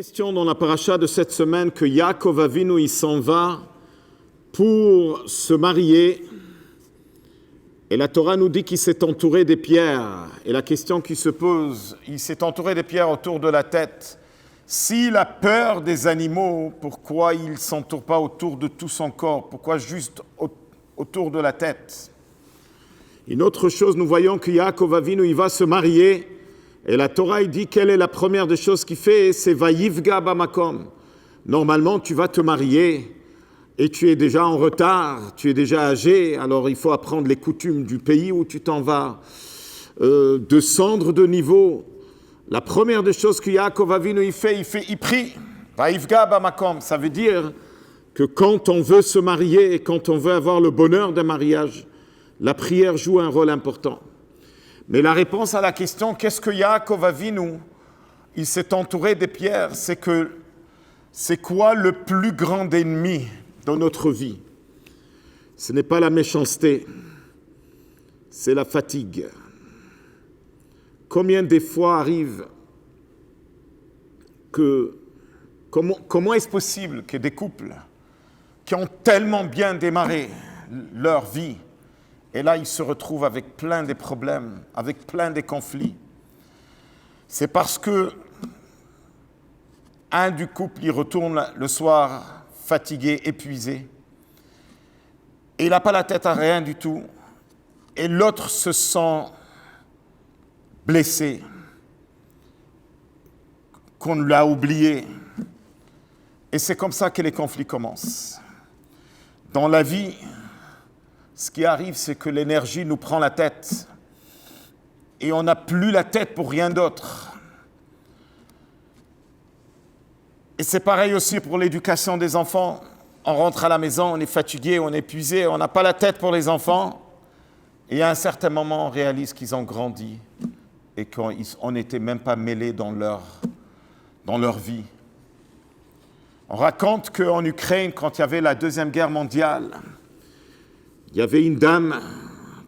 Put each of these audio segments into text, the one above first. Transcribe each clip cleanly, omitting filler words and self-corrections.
question dans la paracha de cette semaine que Yaakov Avinu, il s'en va pour se marier. Et la Torah nous dit qu'il s'est entouré des pierres. Et la question qui se pose, il s'est entouré des pierres autour de la tête. S'il a peur des animaux, pourquoi il ne s'entoure pas autour de tout son corps? Pourquoi juste autour de la tête? Une autre chose, nous voyons que Yaakov Avinu, il va se marier. Et la Torah, il dit quelle est la première des choses qu'il fait? C'est Vayivga bamakom. Normalement, tu vas te marier et tu es déjà en retard, tu es déjà âgé, alors il faut apprendre les coutumes du pays où tu t'en vas, descendre de niveau. La première des choses que Yaakov Avinu il prie. Vayivga bamakom, ça veut dire que quand on veut se marier et quand on veut avoir le bonheur d'un mariage, la prière joue un rôle important. Mais la réponse à la question, qu'est-ce que Yaakov Avinu, il s'est entouré des pierres, c'est quoi le plus grand ennemi dans notre vie? Ce n'est pas la méchanceté, c'est la fatigue. Combien des fois arrive que... Comment est-ce possible que des couples qui ont tellement bien démarré leur vie, et là, ils se retrouvent avec plein de problèmes, avec plein de conflits. C'est parce que un du couple, il retourne le soir fatigué, épuisé, et il n'a pas la tête à rien du tout, et l'autre se sent blessé, qu'on l'a oublié. Et c'est comme ça que les conflits commencent. Dans la vie, ce qui arrive, c'est que l'énergie nous prend la tête et on n'a plus la tête pour rien d'autre. Et c'est pareil aussi pour l'éducation des enfants. On rentre à la maison, on est fatigué, on est épuisé, on n'a pas la tête pour les enfants. Et à un certain moment, on réalise qu'ils ont grandi et qu'on n'était même pas mêlés dans leur vie. On raconte qu'en Ukraine, quand il y avait la Deuxième Guerre mondiale, il y avait une dame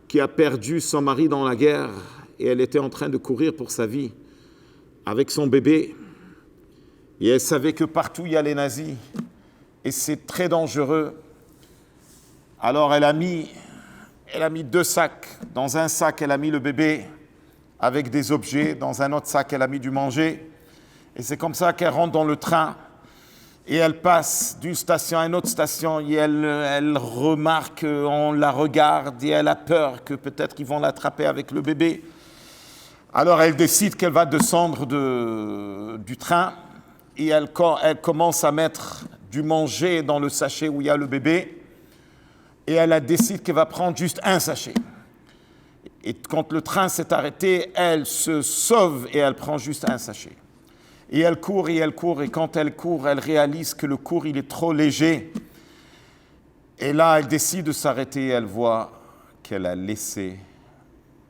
qui a perdu son mari dans la guerre et elle était en train de courir pour sa vie avec son bébé. Et elle savait que partout il y a les nazis et c'est très dangereux. Alors elle a mis 2 sacs. Dans un sac, elle a mis le bébé avec des objets. Dans un autre sac, elle a mis du manger. Et c'est comme ça qu'elle rentre dans le train. Et elle passe d'une station à une autre station et elle remarque, on la regarde et elle a peur que peut-être ils vont l'attraper avec le bébé. Alors elle décide qu'elle va descendre du train et elle commence à mettre du manger dans le sachet où il y a le bébé et elle décide qu'elle va prendre juste un sachet. Et quand le train s'est arrêté, elle se sauve et elle prend juste un sachet. Et elle court, et quand elle court, elle réalise que le cours, il est trop léger. Et là, elle décide de s'arrêter, et elle voit qu'elle a laissé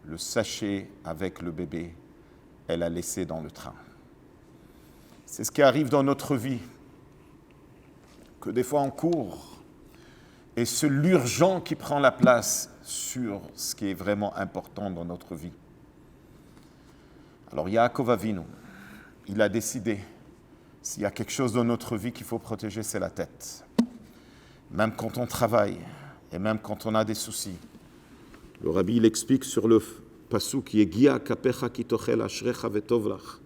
le sachet avec le bébé, elle a laissé dans le train. C'est ce qui arrive dans notre vie, que des fois on court, et c'est l'urgent qui prend la place sur ce qui est vraiment important dans notre vie. Alors, Yaakov Avinu, il a décidé, s'il y a quelque chose dans notre vie qu'il faut protéger, c'est la tête. Même quand on travaille et même quand on a des soucis. Le rabbi, il explique sur le passouk qui est Gia kapecha kitochel ashrecha vetovlach.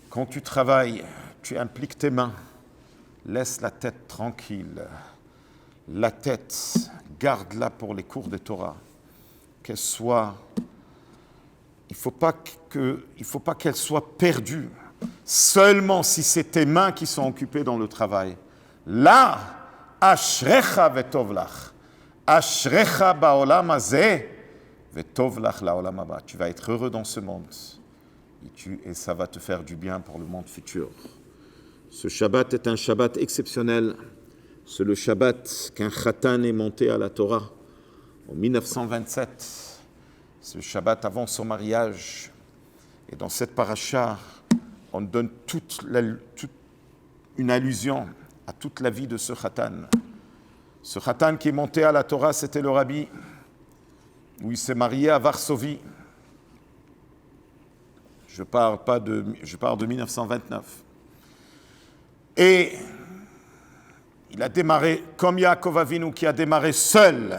Quand tu travailles, tu impliques tes mains. Laisse la tête tranquille. La tête, garde-la pour les cours de Torah. Qu'elle soit... Il ne faut pas qu'elle soit perdue. Seulement si c'est tes mains qui sont occupées dans le travail. Là, ashrecha vetovlach. Ashrecha ba'olam hazeh vetovlach la'olam haba. Tu vas être heureux dans ce monde. Et ça va te faire du bien pour le monde futur. Ce Shabbat est un Shabbat exceptionnel. C'est le Shabbat qu'un Khatan est monté à la Torah en 1927. Ce Shabbat avant son mariage. Et dans cette paracha, on donne toute une allusion à toute la vie de ce Khatan. Ce Khatan qui est monté à la Torah, c'était le Rabbi, où il s'est marié à Varsovie. Je parle de 1929. Et il a démarré comme Yaakov Avinu qui a démarré seul.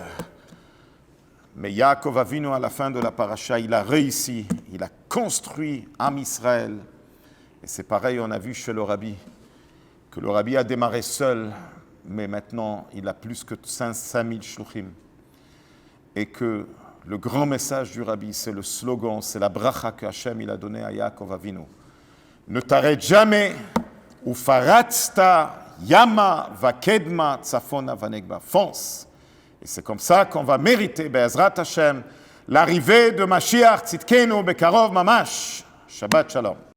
Mais Yaakov Avinu, à la fin de la paracha, il a réussi, il a construit Am Israël. Et c'est pareil, on a vu chez le Rabbi, que le Rabbi a démarré seul, mais maintenant il a plus que 5000 shluchim. Et que le grand message du Rabbi, c'est le slogan, c'est la bracha que Hachem il a donnée à Yaakov Avinu. Ne t'arrête jamais, ou faratzta yama vakedma tzafona vanegba. Fonce. Et c'est comme ça qu'on va mériter, Be'ezrat Hashem, l'arrivée de Mashiach Tzidkenu Bekarov Mamash. Shabbat Shalom.